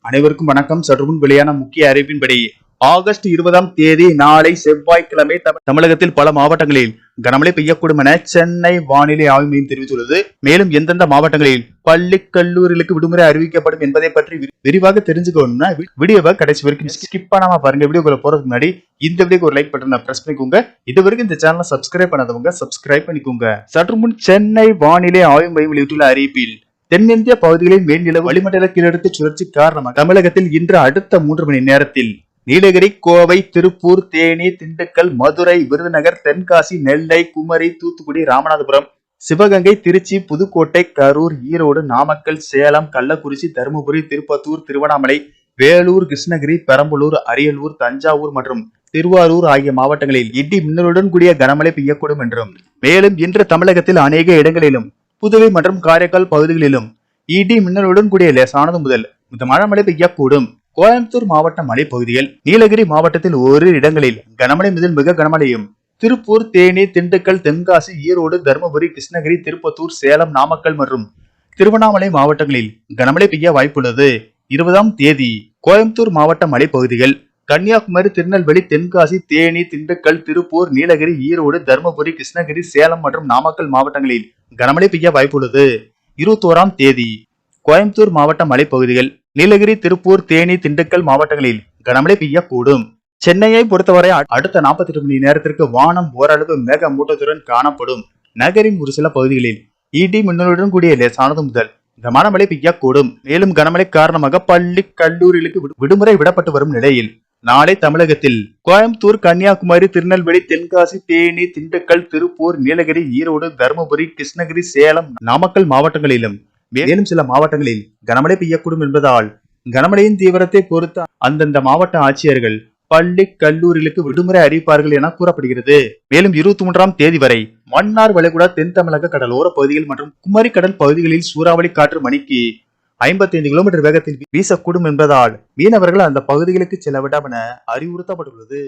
அனைவருக்கும் வணக்கம். சற்றுமுன் வெளியான முக்கிய அறிவிப்பின்படி ஆகஸ்ட் 20ஆம் தேதி நாளை செவ்வாய்க்கிழமை தமிழகத்தில் பல மாவட்டங்களில் கனமழை பெய்யக்கூடும் என சென்னை வானிலை ஆய்வு மையம் தெரிவித்துள்ளது. மேலும் எந்தெந்த மாவட்டங்களில் பள்ளி கல்லூரிகளுக்கு விடுமுறை அறிவிக்கப்படும் என்பதை பற்றி விரிவாக தெரிஞ்சுக்கணும்னா வீடியோவை கடைசி வரைக்கும் ஸ்கிப் பண்ணாம பாருங்க. வீடியோக்குள்ள போறதுக்கு முன்னாடி இந்த வீடியோக்கு ஒரு லைக் பட்டனை பிரஸ் பண்ணிக்கோங்க. இது வரைக்கும் இந்த சேனலை சப்ஸ்கிரைப் பண்ணாதவங்க சப்ஸ்கிரைப் பண்ணிக்கோங்க. சற்று முன் சென்னை வானிலை ஆய்வு மையம் வெளியிட்டுள்ள அறிவிப்பில் தென்னிந்திய பகுதிகளில் மேல்நிலவு வளிமண்டல கீழடுக்கு சுழற்சி காரணமாக தமிழகத்தில் இன்று அடுத்த 3 மணி நேரத்தில் நீலகிரி, கோவை, திருப்பூர், தேனி, திண்டுக்கல், மதுரை, விருதுநகர், தென்காசி, நெல்லை, குமரி, தூத்துக்குடி, ராமநாதபுரம், சிவகங்கை, திருச்சி, புதுக்கோட்டை, கரூர், ஈரோடு, நாமக்கல், சேலம், கள்ளக்குறிச்சி, தருமபுரி, திருப்பத்தூர், திருவண்ணாமலை, வேலூர், கிருஷ்ணகிரி, பெரம்பலூர், அரியலூர், தஞ்சாவூர் மற்றும் திருவாரூர் ஆகிய மாவட்டங்களில் இடி மின்னலுடன் கூடிய கனமழை பெய்யக்கூடும் என்றும், மேலும் இன்று தமிழகத்தில் அநேக இடங்களிலும் புதுவை மற்றும் காரைக்கால் பகுதிகளிலும் இடி மின்னலுடன் கூடிய லேசானது முதல் மிதமான மழை பெய்யக்கூடும். கோயம்புத்தூர் மாவட்ட மலைப்பகுதிகள், நீலகிரி மாவட்டத்தில் ஓரிரு இடங்களில் கனமழை முதல் மிக கனமழையும், திருப்பூர், தேனி, திண்டுக்கல், தென்காசி, ஈரோடு, தருமபுரி, கிருஷ்ணகிரி, திருப்பத்தூர், சேலம், நாமக்கல் மற்றும் திருவண்ணாமலை மாவட்டங்களில் கனமழை பெய்ய வாய்ப்புள்ளது. 20ஆம் தேதி கோயம்புத்தூர் மாவட்ட மலைப்பகுதிகள், கன்னியாகுமரி, திருநெல்வேலி, தென்காசி, தேனி, திண்டுக்கல், திருப்பூர், நீலகிரி, ஈரோடு, தருமபுரி, கிருஷ்ணகிரி, சேலம் மற்றும் நாமக்கல் மாவட்டங்களில் கனமழை பெய்ய வாய்ப்புள்ளது. 21ஆம் தேதி கோயம்புத்தூர் மாவட்ட மலைப்பகுதிகள், நீலகிரி, திருப்பூர், தேனி, திண்டுக்கல் மாவட்டங்களில் கனமழை பெய்யக்கூடும். சென்னையை பொறுத்தவரை அடுத்த 48 மணி நேரத்திற்கு வானம் ஓரளவு மேக மூட்டத்துடன் காணப்படும். நகரின் ஒரு சில பகுதிகளில் இடி மின்னலுடன் கூடிய லேசானது முதல் மிதமான மழை பெய்யக்கூடும். மேலும் கனமழை காரணமாக பள்ளி கல்லூரிகளுக்கு விடுமுறை விடப்பட்டு வரும் நிலையில் நாளை தமிழகத்தில் கோயம்புத்தூர், கன்னியாகுமரி, திருநெல்வேலி, தென்காசி, தேனி, திண்டுக்கல், திருப்பூர், நீலகிரி, ஈரோடு, தருமபுரி, கிருஷ்ணகிரி, சேலம், நாமக்கல் மாவட்டங்களிலும் மேலும் சில மாவட்டங்களில் கனமழை பெய்யக்கூடும் என்பதால் கனமழையின் தீவிரத்தை பொறுத்து அந்தந்த மாவட்ட ஆட்சியர்கள் பள்ளி கல்லூரிகளுக்கு விடுமுறை அறிவிப்பார்கள் என கூறப்படுகிறது. மேலும் 23ஆம் தேதி வரை மன்னார் வளைகுடா, தென் தமிழக கடலோர பகுதிகள் மற்றும் குமரி கடல் பகுதிகளில் சூறாவளி காற்று மணிக்கு 55 கிலோமீட்டர் வேகத்தில் வீசக்கூடும் என்பதால் மீனவர்கள் அந்த பகுதிகளுக்கு செல்ல வேண்டாம் என அறிவுறுத்தப்பட்டுள்ளது.